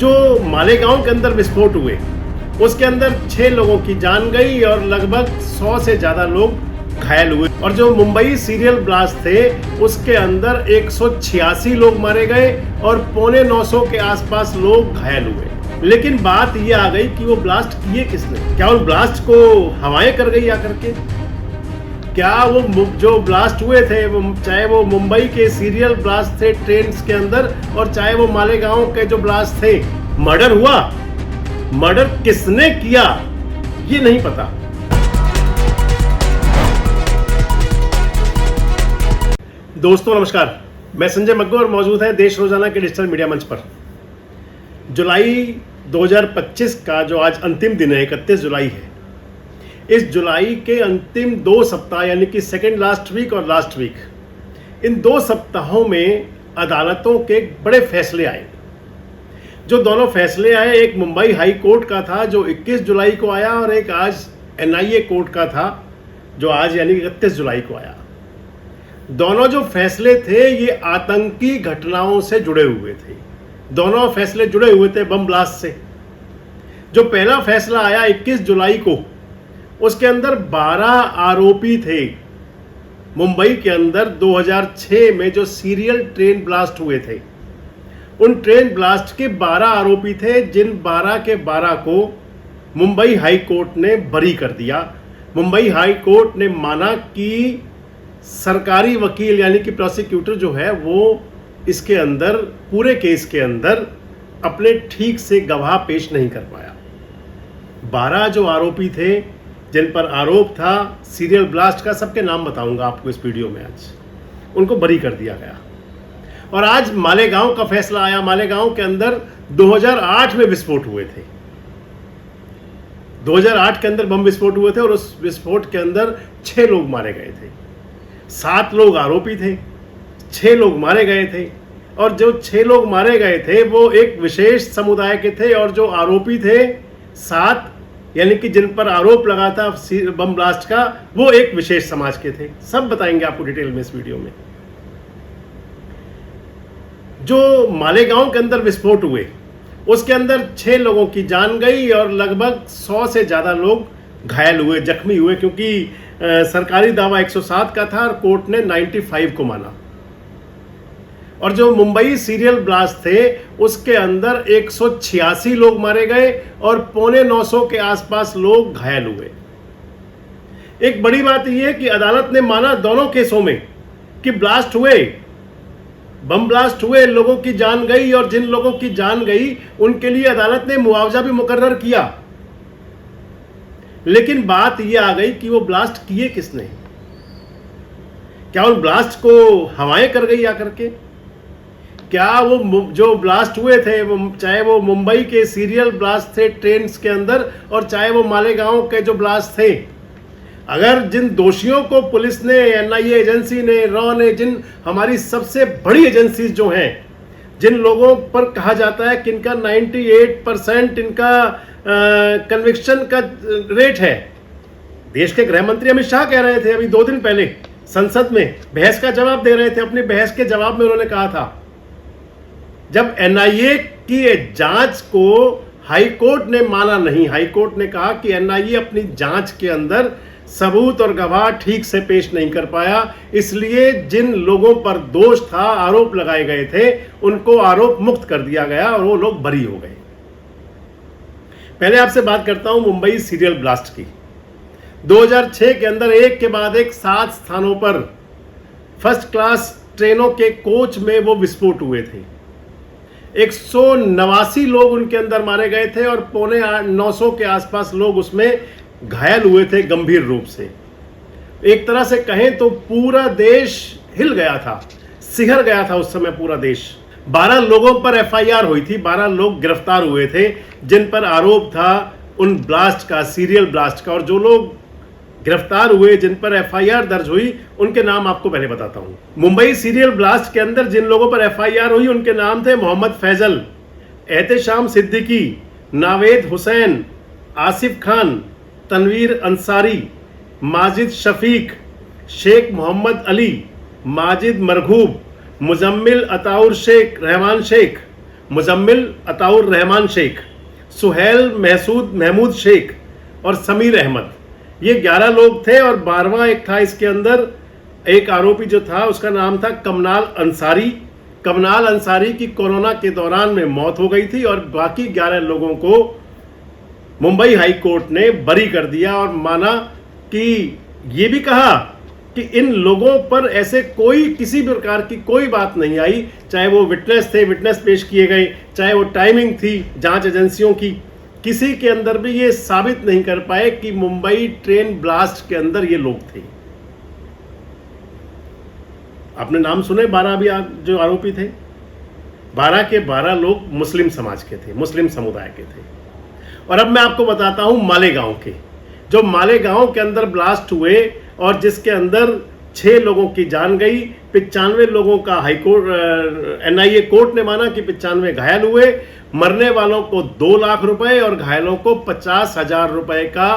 जो मालेगांव के अंदर विस्फोट हुए उसके अंदर 6 लोगों की जान गई और लगभग 100 से ज्यादा लोग घायल हुए। और जो मुंबई सीरियल ब्लास्ट थे उसके अंदर 186 लोग मारे गए और 950 के आसपास लोग घायल हुए। लेकिन बात ये आ गई कि वो ब्लास्ट किए किसने? क्या उन ब्लास्ट को हवाएं कर गई आकर के? क्या वो जो ब्लास्ट हुए थे चाहे वो मुंबई के सीरियल ब्लास्ट थे ट्रेन के अंदर और चाहे वो मालेगांव के जो ब्लास्ट थे, मर्डर हुआ? मर्डर किसने किया ये नहीं पता। दोस्तों नमस्कार, मैं संजय मग्गो और मौजूद है देश रोजाना के डिजिटल मीडिया मंच पर। जुलाई 2025 का जो आज अंतिम दिन है, 31 जुलाई है। इस जुलाई के अंतिम 2 सप्ताह यानी कि सेकेंड लास्ट वीक और लास्ट वीक, इन 2 सप्ताहों में अदालतों के बड़े फैसले आए। जो दोनों फैसले आए, एक मुंबई हाई कोर्ट का था जो 21 जुलाई को आया और एक आज NIA कोर्ट का था जो आज यानी 31 जुलाई को आया। दोनों जो फैसले थे ये आतंकी घटनाओं से जुड़े हुए थे। दोनों फैसले जुड़े हुए थे बम ब्लास्ट से। जो पहला फैसला आया 21 जुलाई को, उसके अंदर 12 आरोपी थे। मुंबई के अंदर 2006 में जो सीरियल ट्रेन ब्लास्ट हुए थे, उन ट्रेन ब्लास्ट के 12 आरोपी थे, जिन 12 के 12 को मुंबई हाई कोर्ट ने बरी कर दिया। मुंबई हाई कोर्ट ने माना कि सरकारी वकील यानी कि प्रोसिक्यूटर जो है वो इसके अंदर पूरे केस के अंदर अपने ठीक से गवाह पेश नहीं कर पाया। 12 जो आरोपी थे जिन पर आरोप था सीरियल ब्लास्ट का, सबके नाम बताऊंगा आपको इस वीडियो में आज, उनको बरी कर दिया गया। और आज मालेगांव का फैसला आया। मालेगांव के अंदर 2008 में विस्फोट हुए थे। 2008 के अंदर बम विस्फोट हुए थे और उस विस्फोट के अंदर 6 लोग मारे गए थे। 7 लोग आरोपी थे, 6 लोग मारे गए थे। और जो 6 लोग मारे गए थे वो एक विशेष समुदाय के थे और जो आरोपी थे 7 यानी कि जिन पर आरोप लगा था बम ब्लास्ट का, वो एक विशेष समाज के थे। सब बताएंगे आपको डिटेल में इस वीडियो में। जो मालेगांव के अंदर विस्फोट हुए उसके अंदर 6 लोगों की जान गई और लगभग 100 से ज़्यादा लोग घायल हुए, जख्मी हुए, क्योंकि सरकारी दावा 107 का था और कोर्ट ने 95 को माना। और जो मुंबई सीरियल ब्लास्ट थे उसके अंदर 186 लोग मारे गए और 950 के आसपास लोग घायल हुए। एक बड़ी बात यह है कि अदालत ने माना दोनों केसों में कि ब्लास्ट हुए, बम ब्लास्ट हुए, लोगों की जान गई और जिन लोगों की जान गई उनके लिए अदालत ने मुआवजा भी मुकर्रर किया। लेकिन बात यह आ गई कि वो ब्लास्ट किए किसने? क्या उन ब्लास्ट को हवाएं कर गई आकर के? क्या वो जो ब्लास्ट हुए थे चाहे वो मुंबई के सीरियल ब्लास्ट थे ट्रेन के अंदर और चाहे वो मालेगांव के जो ब्लास्ट थे, अगर जिन दोषियों को पुलिस ने, NIA एजेंसी ने, रॉ ने, जिन हमारी सबसे बड़ी एजेंसी जो हैं, जिन लोगों पर कहा जाता है कि इनका 98% इनका कन्विक्शन का रेट है। देश के गृह मंत्री अमित शाह कह रहे थे अभी 2 दिन पहले संसद में बहस का जवाब दे रहे थे। अपनी बहस के जवाब में उन्होंने कहा था, जब NIA की जांच को हाई कोर्ट ने माना नहीं, हाई कोर्ट ने कहा कि NIA अपनी जांच के अंदर सबूत और गवाह ठीक से पेश नहीं कर पाया, इसलिए जिन लोगों पर दोष था, आरोप लगाए गए थे, उनको आरोप मुक्त कर दिया गया और वो लोग बरी हो गए। पहले आपसे बात करता हूं मुंबई सीरियल ब्लास्ट की। 2006 के अंदर एक के बाद एक 7 स्थानों पर फर्स्ट क्लास ट्रेनों के कोच में वो विस्फोट हुए थे। 189 लोग उनके अंदर मारे गए थे और 950 के आसपास लोग उसमें घायल हुए थे गंभीर रूप से। एक तरह से कहें तो पूरा देश हिल गया था, सिहर गया था उस समय पूरा देश। 12 लोगों पर FIR हुई थी, 12 लोग गिरफ्तार हुए थे जिन पर आरोप था उन ब्लास्ट का, सीरियल ब्लास्ट का। और जो लोग गिरफ्तार हुए, जिन पर FIR दर्ज हुई, उनके नाम आपको पहले बताता हूं। मुंबई सीरियल ब्लास्ट के अंदर जिन लोगों पर FIR हुई उनके नाम थे मोहम्मद फैजल, एहतेशाम सिद्दीकी, नावेद हुसैन, आसिफ खान, तनवीर अंसारी, माजिद शफीक, शेख मोहम्मद अली, माजिद मरघूब, मुजम्मिल अताउर शेख, रहमान शेख, मुजम्मिल अताउर रहमान शेख, सुहेल महमूद शेख और समीर अहमद, ये 11 लोग थे। और 12वां एक था इसके अंदर, एक आरोपी जो था उसका नाम था कमनाल अंसारी। कमनाल अंसारी की कोरोना के दौरान में मौत हो गई थी और बाकी 11 लोगों को मुंबई हाई कोर्ट ने बरी कर दिया और माना कि ये भी कहा कि इन लोगों पर ऐसे कोई किसी भी प्रकार की कोई बात नहीं आई, चाहे वो विटनेस थे, विटनेस पेश किए गए, चाहे वो टाइमिंग थी जांच एजेंसियों की, किसी के अंदर भी ये साबित नहीं कर पाए कि मुंबई ट्रेन ब्लास्ट के अंदर ये लोग थे। आपने नाम सुने 12 भी जो आरोपी थे, 12 के 12 लोग मुस्लिम समाज के थे, मुस्लिम समुदाय के थे। और अब मैं आपको बताता हूं मालेगांव के, जो मालेगांव के अंदर ब्लास्ट हुए और जिसके अंदर 6 लोगों की जान गई, 95 लोगों का हाईकोर्ट NIA कोर्ट ने माना कि 95 घायल हुए। मरने वालों को 2 लाख रुपए और घायलों को 50,000 रुपए का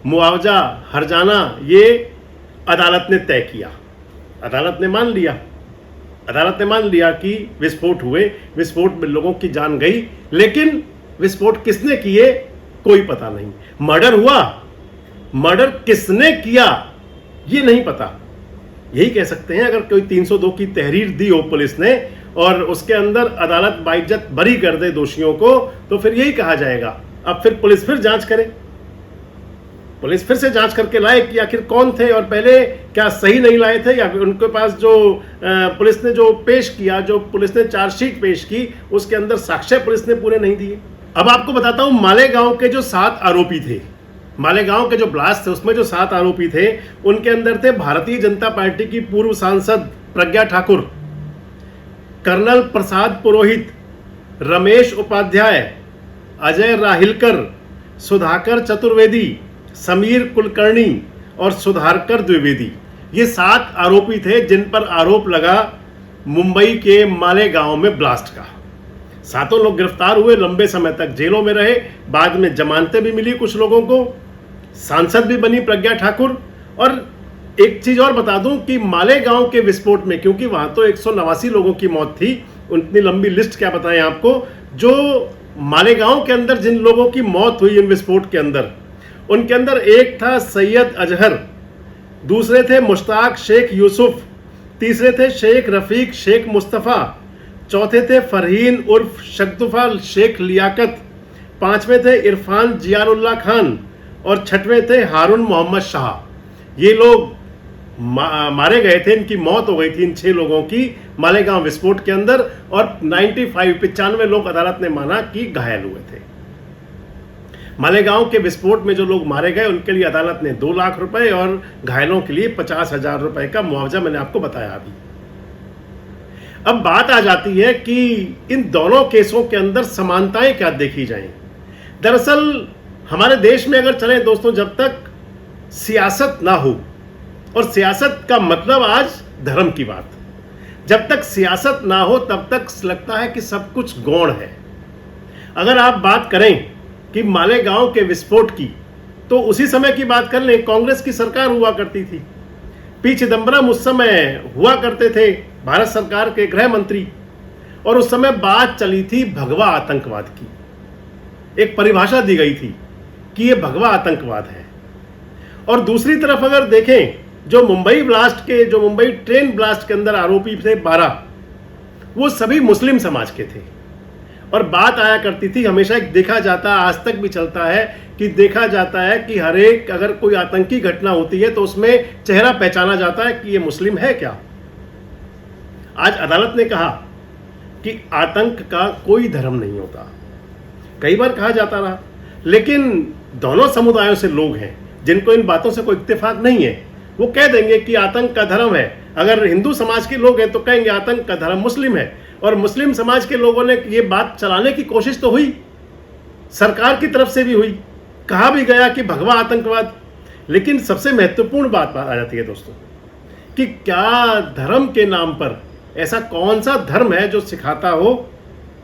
मुआवजा हर्जाना ये अदालत ने तय किया। अदालत ने मान लिया कि विस्फोट हुए, विस्फोट में लोगों की जान गई, लेकिन विस्फोट किसने किए कोई पता नहीं। मर्डर हुआ, मर्डर किसने किया ये नहीं पता। यही कह सकते हैं अगर कोई 302 की तहरीर दी हो पुलिस ने और उसके अंदर अदालत बाइज्जत बरी कर दे दोषियों को, तो फिर यही कहा जाएगा। अब फिर पुलिस फिर जांच करे, पुलिस फिर से जांच करके लाए कि आखिर कौन थे और पहले क्या सही नहीं लाए थे, या फिर उनके पास जो पुलिस ने जो पेश किया, जो पुलिस ने चार्जशीट पेश की, उसके अंदर साक्ष्य पुलिस ने पूरे नहीं दिए। अब आपको बताता हूं मालेगांव के जो 7 आरोपी थे, मालेगांव के जो ब्लास्ट थे उसमें जो 7 आरोपी थे, उनके अंदर थे भारतीय जनता पार्टी की पूर्व सांसद प्रज्ञा ठाकुर, कर्नल प्रसाद पुरोहित, रमेश उपाध्याय, अजय राहिलकर, सुधाकर चतुर्वेदी, समीर कुलकर्णी और सुधाकर द्विवेदी। ये 7 आरोपी थे जिन पर आरोप लगा मुंबई के मालेगांव में ब्लास्ट का। 7 लोग गिरफ्तार हुए, लंबे समय तक जेलों में रहे, बाद में जमानतें भी मिली कुछ लोगों को, सांसद भी बनी प्रज्ञा ठाकुर। और एक चीज और बता दूं कि मालेगांव के विस्फोट में, क्योंकि वहां तो 189 लोगों की मौत थी, उतनी लंबी लिस्ट क्या बताएं आपको, जो मालेगांव के अंदर जिन लोगों की मौत हुई इन विस्फोट के अंदर, उनके अंदर एक था सैयद अजहर, दूसरे थे मुश्ताक शेख यूसुफ, तीसरे थे शेख रफीक शेख मुस्तफ़ा, चौथे थे फरहीन उर्फ शगुफा शेख लियाकत, 5वें थे इरफान जियानुल्लाह खान और 6वें थे हारून मोहम्मद शाह। ये लोग मारे गए थे, इनकी मौत हो गई थी इन 6 लोगों की मालेगांव विस्फोट के अंदर। और 95 लोग अदालत ने माना कि घायल हुए थे। मालेगांव के विस्फोट में जो लोग मारे गए उनके लिए अदालत ने 2 लाख रुपए और घायलों के लिए 50,000 रुपए का मुआवजा मैंने आपको बताया अभी। अब बात आ जाती है कि इन दोनों केसों के अंदर समानताएं क्या देखी जाएं। दरअसल हमारे देश में अगर चलें दोस्तों, जब तक सियासत ना हो, और सियासत का मतलब आज धर्म की बात, जब तक सियासत ना हो तब तक लगता है कि सब कुछ गौण है। अगर आप बात करें कि मालेगांव के विस्फोट की, तो उसी समय की बात कर लें, कांग्रेस की सरकार हुआ करती थी, पी चिदंबरम उस समय हुआ करते थे भारत सरकार के गृह मंत्री, और उस समय बात चली थी भगवा आतंकवाद की। एक परिभाषा दी गई थी कि यह भगवा आतंकवाद है। और दूसरी तरफ अगर देखें, जो मुंबई ट्रेन ब्लास्ट के अंदर आरोपी थे 12, वो सभी मुस्लिम समाज के थे। और बात आया करती थी हमेशा, एक देखा जाता है, आज तक भी चलता है कि देखा जाता है कि हर एक अगर कोई आतंकी घटना होती है तो उसमें चेहरा पहचाना जाता है कि ये मुस्लिम है क्या। आज अदालत ने कहा कि आतंक का कोई धर्म नहीं होता, कई बार कहा जाता रहा, लेकिन दोनों समुदायों से लोग हैं जिनको इन बातों से कोई इत्तेफाक नहीं है, वो कह देंगे कि आतंक का धर्म है। अगर हिंदू समाज के लोग हैं तो कहेंगे आतंक का धर्म मुस्लिम है। और मुस्लिम समाज के लोगों ने ये बात चलाने की कोशिश तो हुई, सरकार की तरफ से भी हुई, कहा भी गया कि भगवा आतंकवाद। लेकिन सबसे महत्वपूर्ण बात आ जाती है दोस्तों कि क्या धर्म के नाम पर ऐसा कौन सा धर्म है जो सिखाता हो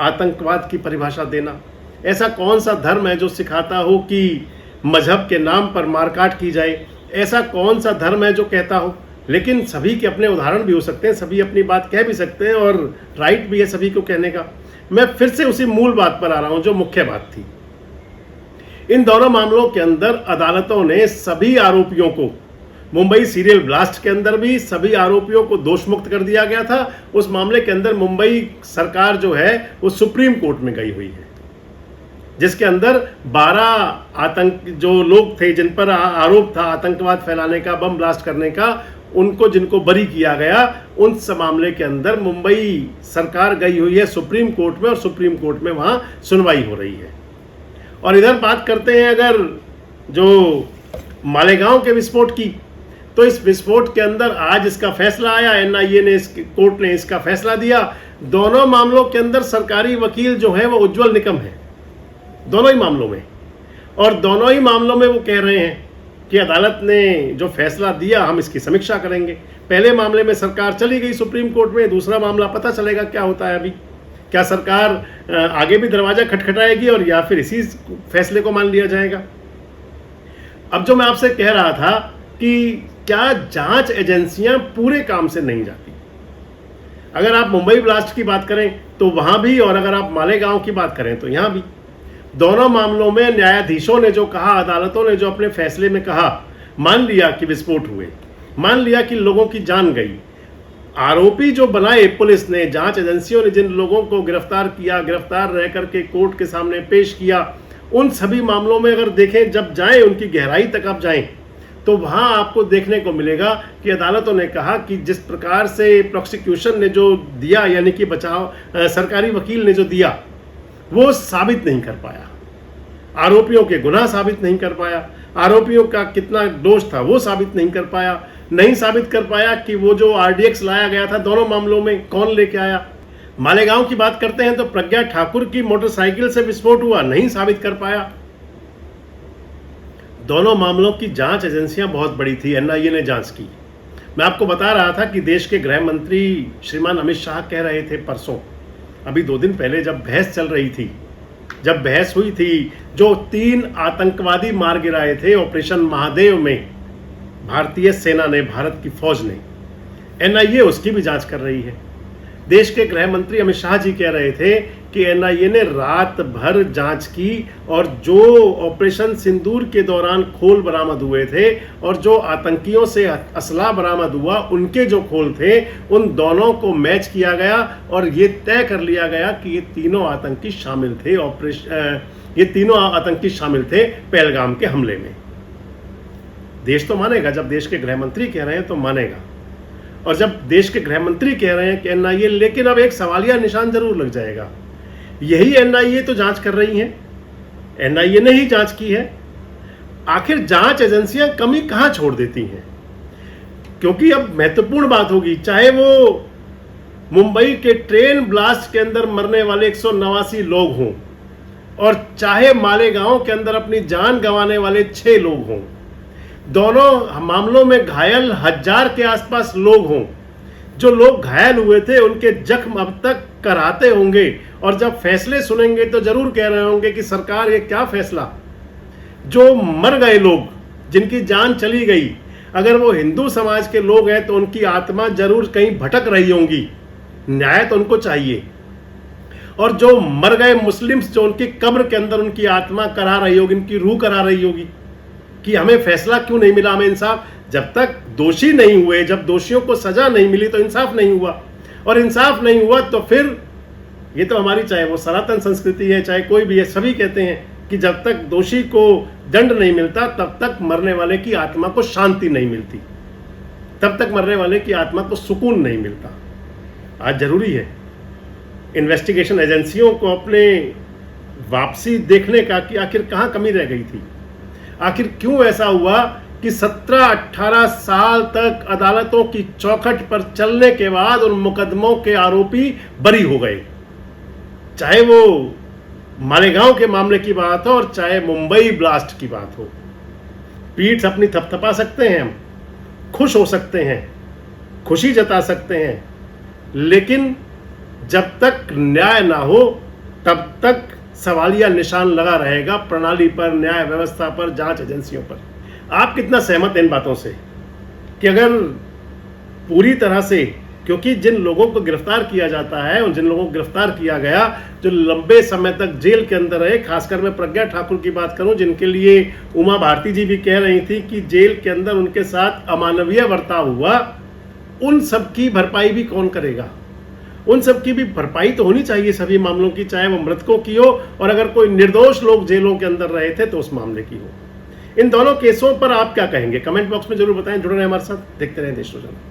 आतंकवाद की परिभाषा देना? ऐसा कौन सा धर्म है जो सिखाता हो कि मजहब के नाम पर मारकाट की जाए? ऐसा कौन सा धर्म है जो कहता हो? लेकिन सभी के अपने उदाहरण भी हो सकते हैं, सभी अपनी बात कह भी सकते हैं और राइट भी है सभी को कहने का। मैं फिर से उसी मूल बात पर आ रहा हूं जो मुख्य बात थी। इन दोनों मामलों के अंदर अदालतों ने सभी आरोपियों को, मुंबई सीरियल ब्लास्ट के अंदर भी सभी आरोपियों को दोष मुक्त कर दिया गया था। उस मामले के अंदर मुंबई सरकार जो है वो सुप्रीम कोर्ट में गई हुई है, जिसके अंदर 12 आतंक जो लोग थे जिन पर आरोप था आतंकवाद फैलाने का, बम ब्लास्ट करने का, उनको जिनको बरी किया गया, उन सब मामले के अंदर मुंबई सरकार गई हुई है सुप्रीम कोर्ट में और सुप्रीम कोर्ट में वहां सुनवाई हो रही है। और इधर बात करते हैं अगर जो मालेगांव के विस्फोट की, तो इस विस्फोट के अंदर आज इसका फैसला आया, एनआईए ने, कोर्ट ने इसका फैसला दिया। दोनों मामलों के अंदर सरकारी वकील जो है वो उज्जवल निकम है, दोनों ही मामलों में। और दोनों ही मामलों में वो कह रहे हैं कि अदालत ने जो फैसला दिया हम इसकी समीक्षा करेंगे। पहले मामले में सरकार चली गई सुप्रीम कोर्ट में, दूसरा मामला पता चलेगा क्या होता है। अभी क्या सरकार आगे भी दरवाजा खटखटाएगी और या फिर इसी फैसले को मान लिया जाएगा। अब जो मैं आपसे कह रहा था कि क्या जांच एजेंसियां पूरे काम से नहीं जाती। अगर आप मुंबई ब्लास्ट की बात करें तो वहां भी, और अगर आप मालेगांव की बात करें तो यहां भी, दोनों मामलों में न्यायाधीशों ने जो कहा, अदालतों ने जो अपने फैसले में कहा, मान लिया कि विस्फोट हुए, मान लिया कि लोगों की जान गई। आरोपी जो बनाए पुलिस ने, जांच एजेंसियों ने जिन लोगों को गिरफ्तार किया, गिरफ्तार रह करके कोर्ट के सामने पेश किया, उन सभी मामलों में अगर देखें, जब जाएं उनकी गहराई तक आप जाएं, तो वहां आपको देखने को मिलेगा कि अदालतों ने कहा कि जिस प्रकार से प्रोसिक्यूशन ने जो दिया, यानी कि बचाव सरकारी वकील ने जो दिया, वो साबित नहीं कर पाया, आरोपियों के गुनाह साबित नहीं कर पाया, आरोपियों का कितना दोष था वो साबित नहीं कर पाया, नहीं साबित कर पाया कि वो जो आरडीएक्स लाया गया था दोनों मामलों में कौन लेके आया। मालेगांव की बात करते हैं तो प्रज्ञा ठाकुर की मोटरसाइकिल से विस्फोट हुआ, नहीं साबित कर पाया। दोनों मामलों की जांच एजेंसियां बहुत बड़ी थी, एनआईए ने जांच की। मैं आपको बता रहा था कि देश के गृह मंत्री श्रीमान अमित शाह कह रहे थे परसों, अभी 2 दिन पहले जब बहस चल रही थी, जब बहस हुई थी, जो 3 आतंकवादी मार गिराए थे ऑपरेशन महादेव में भारतीय सेना ने, भारत की फौज ने, एनआईए उसकी भी जांच कर रही है। देश के गृह मंत्री अमित शाह जी कह रहे थे कि एनआईए ने रात भर जांच की और जो ऑपरेशन सिंदूर के दौरान खोल बरामद हुए थे और जो आतंकियों से असला बरामद हुआ, उनके जो खोल थे, उन दोनों को मैच किया गया और ये तय कर लिया गया कि ये तीनों आतंकी शामिल थे पहलगाम के हमले में। देश तो मानेगा, जब देश के गृह मंत्री कह रहे हैं तो मानेगा। और जब देश के गृह मंत्री कह रहे हैं कि एनआईए, लेकिन अब एक सवालिया निशान जरूर लग जाएगा। यही एनआईए तो जांच कर रही है, एनआईए ने ही जांच की है, आखिर जांच एजेंसियां कमी कहां छोड़ देती हैं? क्योंकि अब महत्वपूर्ण बात होगी, चाहे वो मुंबई के ट्रेन ब्लास्ट के अंदर मरने वाले 189 लोग हों और चाहे मालेगांव के अंदर अपनी जान गंवाने वाले 6 लोग हों, दोनों मामलों में घायल 1000 के आसपास लोग हों। जो लोग घायल हुए थे उनके जख्म अब तक कराते होंगे और जब फैसले सुनेंगे तो जरूर कह रहे होंगे कि सरकार ये क्या फैसला। जो मर गए लोग, जिनकी जान चली गई, अगर वो हिंदू समाज के लोग हैं तो उनकी आत्मा जरूर कहीं भटक रही होंगी, न्याय तो उनको चाहिए। और जो मर गए मुस्लिम्स, जो उनकी कब्र के अंदर उनकी आत्मा करा रही होगी, उनकी रूह करा रही होगी कि हमें फैसला क्यों नहीं मिला, हमें इंसाफ। जब तक दोषी नहीं हुए, जब दोषियों को सजा नहीं मिली तो इंसाफ नहीं हुआ, और इंसाफ नहीं हुआ तो फिर ये तो हमारी, चाहे वो सनातन संस्कृति है, चाहे कोई भी है, सभी कहते हैं कि जब तक दोषी को दंड नहीं मिलता तब तक मरने वाले की आत्मा को शांति नहीं मिलती, तब तक मरने वाले की आत्मा को सुकून नहीं मिलता। आज जरूरी है इन्वेस्टिगेशन एजेंसियों को अपने वापसी देखने का कि आखिर कहाँ कमी रह गई थी, आखिर क्यों ऐसा हुआ कि 17-18 साल तक अदालतों की चौखट पर चलने के बाद उन मुकदमों के आरोपी बरी हो गए। चाहे वो मालेगांव के मामले की बात हो और चाहे मुंबई ब्लास्ट की बात हो, पीठ अपनी थपथपा सकते हैं, हम खुश हो सकते हैं, खुशी जता सकते हैं, लेकिन जब तक न्याय ना हो तब तक सवालिया निशान लगा रहेगा प्रणाली पर, न्याय व्यवस्था पर, जांच एजेंसियों पर। आप कितना सहमत हैं इन बातों से कि अगर पूरी तरह से क्योंकि जिन लोगों को गिरफ्तार किया जाता है और जिन लोगों को गिरफ्तार किया गया, जो लंबे समय तक जेल के अंदर रहे, खासकर मैं प्रज्ञा ठाकुर की बात करूं, जिनके लिए उमा भारती जी भी कह रही थी कि जेल के अंदर उनके साथ अमानवीय बर्ताव हुआ, उन सब की भरपाई भी कौन करेगा? उन सब की भी भरपाई तो होनी चाहिए सभी मामलों की, चाहे वो मृतकों की हो और अगर कोई निर्दोष लोग जेलों के अंदर रहे थे तो उस मामले की हो। इन दोनों केसों पर आप क्या कहेंगे? कमेंट बॉक्स में जरूर बताएं। जुड़े रहें हमारे साथ, देखते रहें देश रोजाना।